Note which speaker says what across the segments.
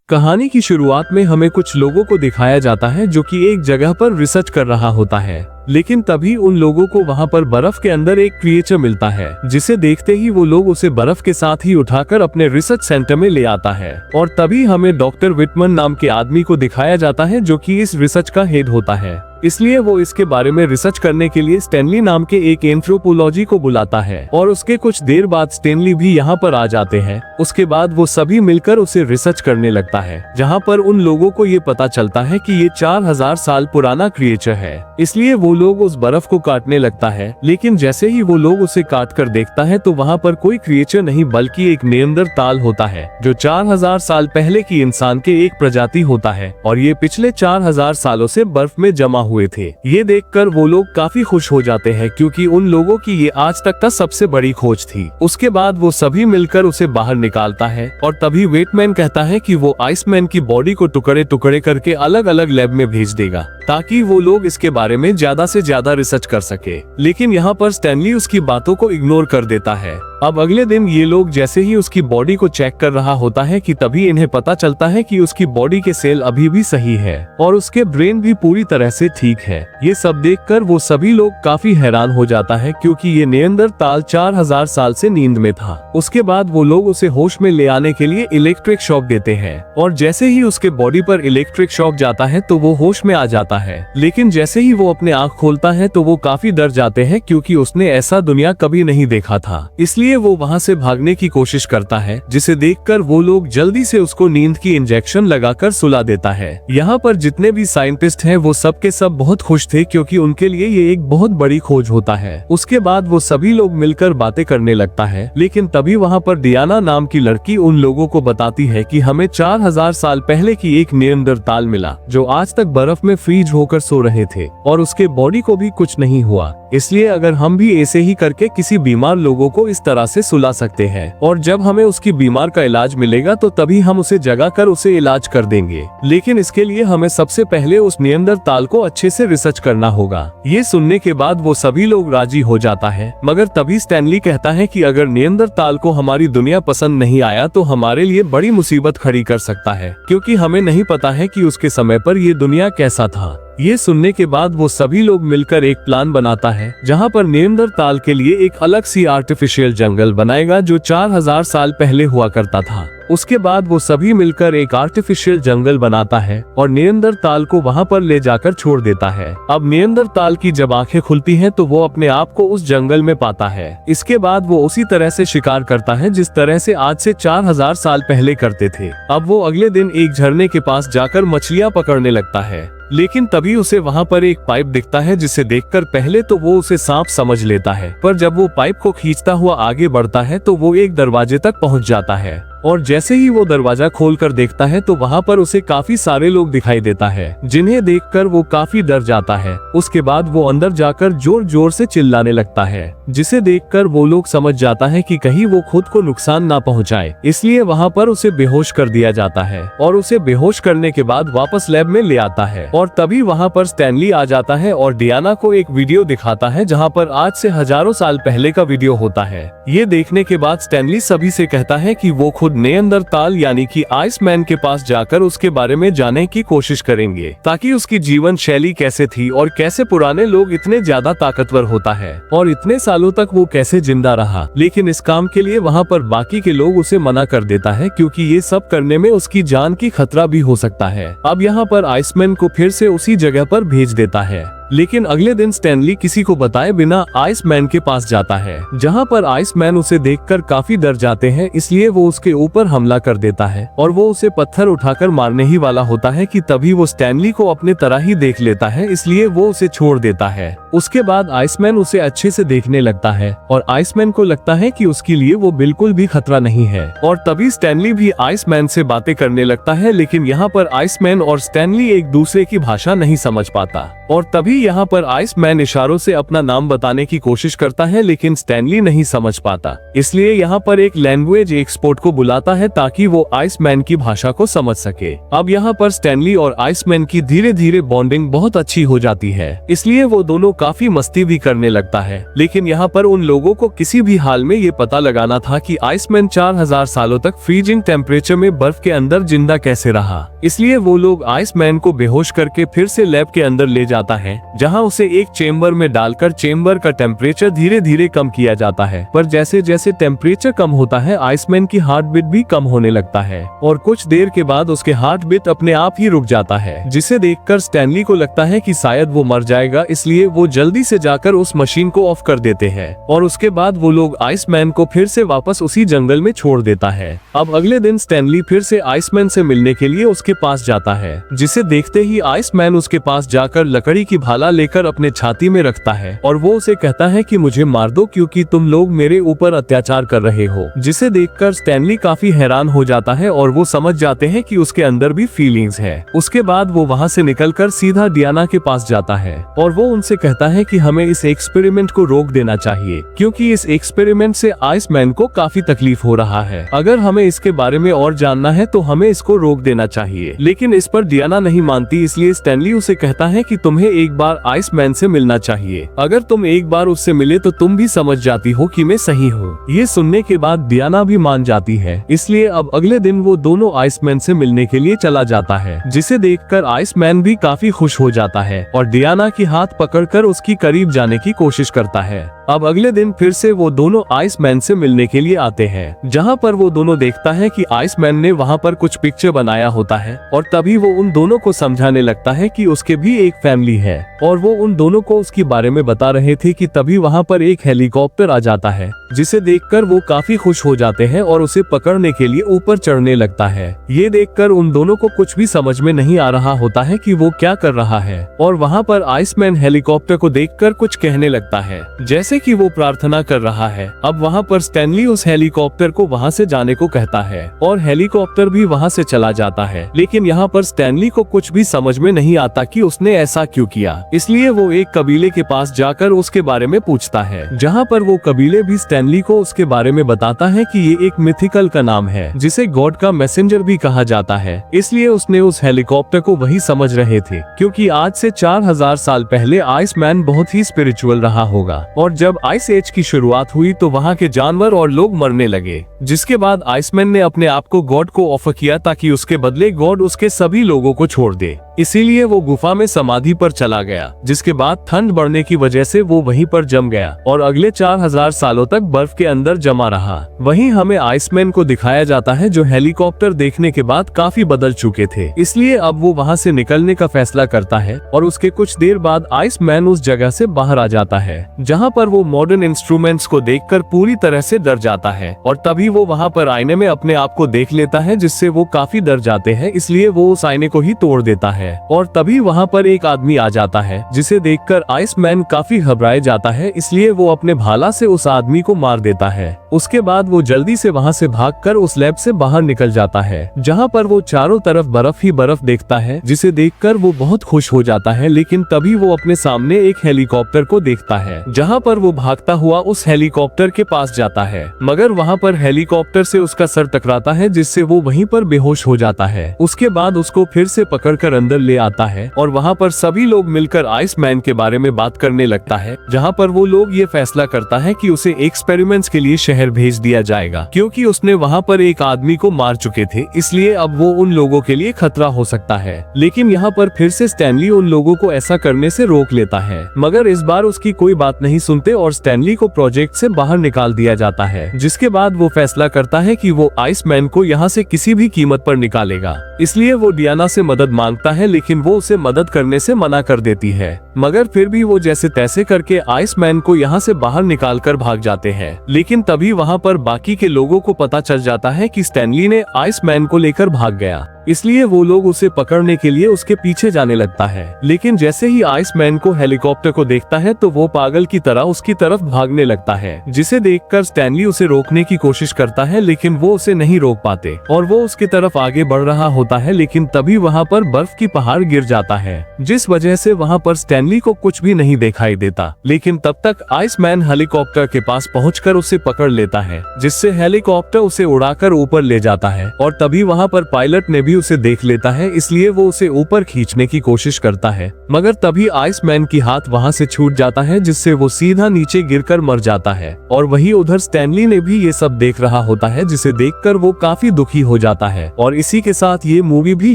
Speaker 1: कहानी की शुरुआत में हमें कुछ लोगों को दिखाया जाता है जो कि एक जगह पर रिसर्च कर रहा होता है, लेकिन तभी उन लोगों को वहां पर बर्फ के अंदर एक क्रिएचर मिलता है, जिसे देखते ही वो लोग उसे बर्फ के साथ ही उठाकर अपने रिसर्च सेंटर में ले आता है। और तभी हमें डॉक्टर विटमन नाम के आदमी को दिखाया जाता है जो कि इस रिसर्च का हेड होता है, इसलिए वो इसके बारे में रिसर्च करने के लिए स्टैनली नाम के एक एंथ्रोपोलॉजी को बुलाता है। और उसके कुछ देर बाद स्टैनली भी यहाँ पर आ जाते हैं। उसके बाद वो सभी मिलकर उसे रिसर्च करने लगता है, जहाँ पर उन लोगों को ये पता चलता है कि ये 4000 साल पुराना क्रिएचर है, इसलिए वो लोग उस बर्फ को काटने लगता है। लेकिन जैसे ही वो लोग उसे काट कर देखता है तो वहाँ पर कोई क्रिएचर नहीं बल्कि एक नेअंडरथाल होता है, जो 4000 साल पहले की इंसान के एक प्रजाति होता है, और ये पिछले 4000 सालों से बर्फ में जमा हुए थे। ये देखकर वो लोग काफी खुश हो जाते हैं, क्योंकि उन लोगों की ये आज तक का सबसे बड़ी खोज थी। उसके बाद वो सभी मिलकर उसे बाहर निकालता है, और तभी वेटमैन कहता है कि वो आइसमैन की बॉडी को टुकड़े टुकड़े करके अलग अलग लैब में भेज देगा, ताकि वो लोग इसके बारे में ज्यादा से ज्यादा रिसर्च कर सके। लेकिन यहाँ पर स्टैनली उसकी बातों को इग्नोर कर देता है। अब अगले दिन ये लोग जैसे ही उसकी बॉडी को चेक कर रहा होता है कि तभी इन्हें पता चलता है कि उसकी बॉडी के सेल अभी भी सही है और उसके ब्रेन भी पूरी तरह से ठीक है। ये सब देखकर वो सभी लोग काफी हैरान हो जाता है, क्योंकि ये नेअंडरथाल 4000 साल से नींद में था। उसके बाद वो लोग उसे होश में ले आने के लिए इलेक्ट्रिक शॉक देते हैं, और जैसे ही उसके बॉडी पर इलेक्ट्रिक शॉक जाता है तो वो होश में आ जाता है। लेकिन जैसे ही वो अपने आँख खोलता है तो वो काफी डर जाते हैं, क्योंकि उसने ऐसा दुनिया कभी नहीं देखा था। इसलिए वो वहां से भागने की कोशिश करता है, जिसे देखकर वो लोग जल्दी से उसको नींद की इंजेक्शन लगाकर सुला देता है। यहाँ पर जितने भी साइंटिस्ट हैं वो सब के सब बहुत खुश थे, क्योंकि उनके लिए ये एक बहुत बड़ी खोज होता है। उसके बाद वो सभी लोग मिलकर बातें करने लगता है, लेकिन तभी वहाँ पर डियाना नाम की लड़की उन लोगों को बताती है कि हमें 4000 साल पहले की एक नेअंडरथाल मिला, जो आज तक बर्फ में फ्रीज होकर सो रहे थे, और उसके बॉडी को भी कुछ नहीं हुआ। इसलिए अगर हम भी ऐसे ही करके किसी बीमार लोगों को इस तरह से सुला सकते हैं, और जब हमें उसकी बीमार का इलाज मिलेगा तो तभी हम उसे जगा कर उसे इलाज कर देंगे। लेकिन इसके लिए हमें सबसे पहले उस नेअंडरथाल को अच्छे से रिसर्च करना होगा। ये सुनने के बाद वो सभी लोग राजी हो जाता है, मगर तभी स्टैनली कहता है कि अगर नेअंडरथाल को हमारी दुनिया पसंद नहीं आया तो हमारे लिए बड़ी मुसीबत खड़ी कर सकता है, क्योंकि हमें नहीं पता है कि उसके समय पर ये दुनिया कैसा था। ये सुनने के बाद वो सभी लोग मिलकर एक प्लान बनाता है, जहाँ पर नेअंडरथाल के लिए एक अलग सी आर्टिफिशियल जंगल बनाएगा जो 4000 साल पहले हुआ करता था। उसके बाद वो सभी मिलकर एक आर्टिफिशियल जंगल बनाता है और नेअंडरथाल को वहाँ पर ले जाकर छोड़ देता है। अब नेअंडरथाल की जब आंखें खुलती हैं तो वो अपने आप को उस जंगल में पाता है। इसके बाद वो उसी तरह से शिकार करता है जिस तरह से आज से 4000 साल पहले करते थे। अब वो अगले दिन एक झरने के पास जाकर मछलियाँ पकड़ने लगता है, लेकिन तभी उसे वहाँ पर एक पाइप दिखता है, जिसे देखकर पहले तो वो उसे सांप समझ लेता है, पर जब वो पाइप को खींचता हुआ आगे बढ़ता है तो वो एक दरवाजे तक पहुँच जाता है, और जैसे ही वो दरवाजा खोलकर देखता है तो वहाँ पर उसे काफी सारे लोग दिखाई देता है, जिन्हें देखकर वो काफी डर जाता है। उसके बाद वो अंदर जाकर जोर जोर से चिल्लाने लगता है, जिसे देखकर वो लोग समझ जाता है कि कहीं वो खुद को नुकसान ना पहुँचाए, इसलिए वहाँ पर उसे बेहोश कर दिया जाता है, और उसे बेहोश करने के बाद वापस लैब में ले आता है। और तभी वहाँ पर स्टैनली आ जाता है और डियाना को एक वीडियो दिखाता है, जहाँ पर आज से हजारों साल पहले का वीडियो होता है। ये देखने के बाद स्टैनली सभी से कहता है कि वो खुद नेअंडरथाल यानी कि आइसमैन के पास जाकर उसके बारे में जानने की कोशिश करेंगे, ताकि उसकी जीवन शैली कैसे थी और कैसे पुराने लोग इतने ज्यादा ताकतवर होता है और इतने सालों तक वो कैसे जिंदा रहा। लेकिन इस काम के लिए वहाँ पर बाकी के लोग उसे मना कर देता है, क्योंकि ये सब करने में उसकी जान की खतरा भी हो सकता है। अब यहाँ पर आइसमैन को फिर से उसी जगह पर भेज देता है, लेकिन अगले दिन स्टैनली किसी को बताए बिना आइसमैन के पास जाता है, जहां पर आइसमैन उसे देखकर काफी डर जाते हैं, इसलिए वो उसके ऊपर हमला कर देता है और वो उसे पत्थर उठाकर मारने ही वाला होता है कि तभी वो स्टैनली को अपने तरह ही देख लेता है, इसलिए वो उसे छोड़ देता है। उसके बाद आइसमैन उसे अच्छे से देखने लगता है और आइसमैन को लगता है कि उसके लिए वो बिल्कुल भी खतरा नहीं है, और तभी स्टैनली भी आइसमैन से बातें करने लगता है, लेकिन यहाँ पर आइसमैन और स्टैनली एक दूसरे की भाषा नहीं समझ पाता, और तभी तभी यहाँ पर आइसमैन इशारों से अपना नाम बताने की कोशिश करता है, लेकिन स्टैनली नहीं समझ पाता। इसलिए यहाँ पर एक लैंग्वेज एक्सपर्ट को बुलाता है ताकि वो आइसमैन की भाषा को समझ सके। अब यहाँ पर स्टैनली और आइसमैन की धीरे धीरे बॉन्डिंग बहुत अच्छी हो जाती है, इसलिए वो दोनों काफी मस्ती भी करने लगता है। लेकिन यहाँ पर उन लोगों को किसी भी हाल में ये पता लगाना था कि आइसमैन 4000 सालों तक फ्रीजिंग टेम्परेचर में बर्फ के अंदर जिंदा कैसे रहा। इसलिए वो लोग आइसमैन को बेहोश करके फिर से लैब के अंदर ले जाता है, जहाँ उसे एक चेम्बर में डालकर चेम्बर का टेम्परेचर धीरे धीरे कम किया जाता है। पर जैसे जैसे टेम्परेचर कम होता है, आइसमैन की हार्ट बीट भी कम होने लगता है और कुछ देर के बाद उसके हार्ट बीट अपने आप ही रुक जाता है, जिसे देखकर स्टैनली को लगता है कि शायद वो मर जाएगा। इसलिए वो जल्दी से जाकर उस मशीन को ऑफ कर देते हैं और उसके बाद वो लोग आइसमैन को फिर से वापस उसी जंगल में छोड़ देता है। अब अगले दिन स्टैनली फिर से आइसमैन से मिलने के लिए उसके पास जाता है, जिसे देखते ही आइसमैन उसके पास जाकर लकड़ी की भाला लेकर अपने छाती में रखता है और वो उसे कहता है कि मुझे मार दो क्योंकि तुम लोग मेरे ऊपर अत्याचार कर रहे हो। जिसे देखकर स्टैनली काफी हैरान हो जाता है और वो समझ जाते हैं कि उसके अंदर भी फीलिंग्स है। उसके बाद वो वहाँ से निकलकर सीधा डियाना के पास जाता है और वो उनसे कहता है कि हमें इस एक्सपेरिमेंट को रोक देना चाहिए क्योंकि इस एक्सपेरिमेंट से आइसमैन को काफी तकलीफ हो रहा है। अगर हमें इसके बारे में और जानना है तो हमें इसको रोक देना चाहिए। लेकिन इस पर डियाना नहीं मानती, इसलिए स्टैनली उसे कहता है कि तुम्हें एक बार आइसमैन से मिलना चाहिए। अगर तुम एक बार उससे मिले तो तुम भी समझ जाती हो कि मैं सही हूँ। ये सुनने के बाद डियाना भी मान जाती है। इसलिए अब अगले दिन वो दोनों आइसमैन से मिलने के लिए चला जाता है, जिसे देखकर आइसमैन भी काफी खुश हो जाता है और डियाना की हाथ पकड़कर उसकी करीब जाने की कोशिश करता है। अब अगले दिन फिर से वो दोनों आइसमैन से मिलने के लिए आते हैं, जहाँ पर वो दोनों देखता है कि आइसमैन ने वहाँ पर कुछ पिक्चर बनाया होता है और तभी वो उन दोनों को समझाने लगता है कि उसके भी एक फैमिली है और वो उन दोनों को उसके बारे में बता रहे थे कि तभी वहाँ पर एक हेलीकॉप्टर आ जाता है, जिसे देखकर वो काफी खुश हो जाते हैं और उसे पकड़ने के लिए ऊपर चढ़ने लगता है। ये देखकर उन दोनों को कुछ भी समझ में नहीं आ रहा होता है कि वो क्या कर रहा है और वहाँ पर आइसमैन हेलीकॉप्टर को देखकर कुछ कहने लगता है, जैसे कि वो प्रार्थना कर रहा है। अब वहाँ पर स्टैनली उस हेलीकॉप्टर को वहाँ से जाने को कहता है और हेलीकॉप्टर भी वहाँ से चला जाता है। लेकिन यहाँ पर स्टैनली को कुछ भी समझ में नहीं आता कि उसने ऐसा क्यों किया। इसलिए वो एक कबीले के पास जाकर उसके बारे में पूछता है, जहाँ पर वो कबीले भी स्टैनली को उसके बारे में बताता है कि ये एक मिथिकल का नाम है, जिसे गॉड का मैसेंजर भी कहा जाता है। इसलिए उसने उस हेलीकॉप्टर को वही समझ रहे थे, क्योंकि आज से 4000 साल पहले आइसमैन बहुत ही स्पिरिचुअल रहा होगा और जब आइस एज की शुरुआत हुई तो वहाँ के जानवर और लोग मरने लगे, जिसके बाद आइसमैन ने अपने आप को गॉड को ऑफर किया ताकि उसके बदले गॉड उसके सभी लोगों को छोड़ दे। इसीलिए वो गुफा में समाधि पर चला गया, जिसके बाद ठंड बढ़ने की वजह से वो वहीं पर जम गया और अगले 4000 सालों तक बर्फ के अंदर जमा रहा। वहीं हमें आइसमैन को दिखाया जाता है जो हेलीकॉप्टर देखने के बाद काफी बदल चुके थे। इसलिए अब वो वहाँ से निकलने का फैसला करता है और उसके कुछ देर बाद आइसमैन उस जगह से बाहर आ जाता है, जहाँ पर वो मॉडर्न इंस्ट्रूमेंट्स को देखकर पूरी तरह से डर जाता है और तभी वो वहाँ पर आईने में अपने आप को देख लेता है, जिससे वो काफी डर जाते हैं। इसलिए वो उस आईने को ही तोड़ देता है और तभी वहाँ पर एक आदमी आ जाता है, जिसे देखकर आइसमैन काफी घबराया जाता है। इसलिए वो अपने भाला से उस आदमी को मार देता है। उसके बाद वो जल्दी से वहाँ से भागकर उस लैब से बाहर निकल जाता है, जहाँ पर वो चारों तरफ बर्फ ही बर्फ देखता है, जिसे देखकर वो बहुत खुश हो जाता है। लेकिन तभी वो अपने सामने एक हेलीकॉप्टर को देखता है, जहाँ पर वो भागता हुआ उस हेलीकॉप्टर के पास जाता है, मगर वहाँ पर हेलीकॉप्टर से उसका सर टकराता है, जिससे वो वहीं पर बेहोश हो जाता है। उसके बाद उसको फिर से पकड़कर अंदर ले आता है और वहाँ पर सभी लोग मिलकर आइसमैन के बारे में बात करने लगता है, जहाँ पर वो लोग ये फैसला करता है कि उसे एक्सपेरिमेंट्स के लिए शहर भेज दिया जाएगा, क्योंकि उसने वहाँ पर एक आदमी को मार चुके थे। इसलिए अब वो उन लोगों के लिए खतरा हो सकता है। लेकिन यहाँ पर फिर से स्टैनली उन लोगों को ऐसा करने से रोक लेता है, मगर इस बार उसकी कोई बात नहीं सुनते और स्टैनली को प्रोजेक्ट से बाहर निकाल दिया जाता है। जिसके बाद वो फैसला करता है कि वो आइसमैन को यहाँ से किसी भी कीमत पर निकालेगा। इसलिए वो डियाना से मदद मांगता है, लेकिन वो उसे मदद करने से मना कर देती है। मगर फिर भी वो जैसे तैसे करके आइसमैन को यहाँ से बाहर निकाल कर भाग जाते हैं। लेकिन तभी वहाँ पर बाकी के लोगों को पता चल जाता है कि स्टैनली ने आइसमैन को लेकर भाग गया। इसलिए वो लोग उसे पकड़ने के लिए उसके पीछे जाने लगता है। लेकिन जैसे ही आइसमैन को हेलीकॉप्टर को देखता है तो वो पागल की तरह उसकी तरफ भागने लगता है, जिसे देखकर स्टैनली उसे रोकने की कोशिश करता है लेकिन वो उसे नहीं रोक पाते और वो उसकी तरफ आगे बढ़ रहा होता है। लेकिन तभी वहाँ पर बर्फ की पहाड़ गिर जाता है, जिस वजह से वहाँ पर स्टैनली को कुछ भी नहीं दिखाई देता। लेकिन तब तक आइसमैन हेलीकॉप्टर के पास पहुंचकर उसे पकड़ लेता है, जिससे हेलीकॉप्टर उसे उड़ाकर ऊपर ले जाता है और तभी वहाँ पर पायलट ने भी उसे देख लेता है, इसलिए वो उसे ऊपर खींचने की कोशिश करता है। मगर तभी आइसमैन की हाथ वहाँ से छूट जाता है, जिससे वो सीधा नीचे गिरकर मर जाता है। और वही उधर स्टैनली ने भी ये सब देख रहा होता है, जिसे देखकर वो काफी दुखी हो जाता है। और इसी के साथ ये मूवी भी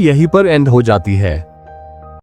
Speaker 1: यहीं पर एंड हो जाती है।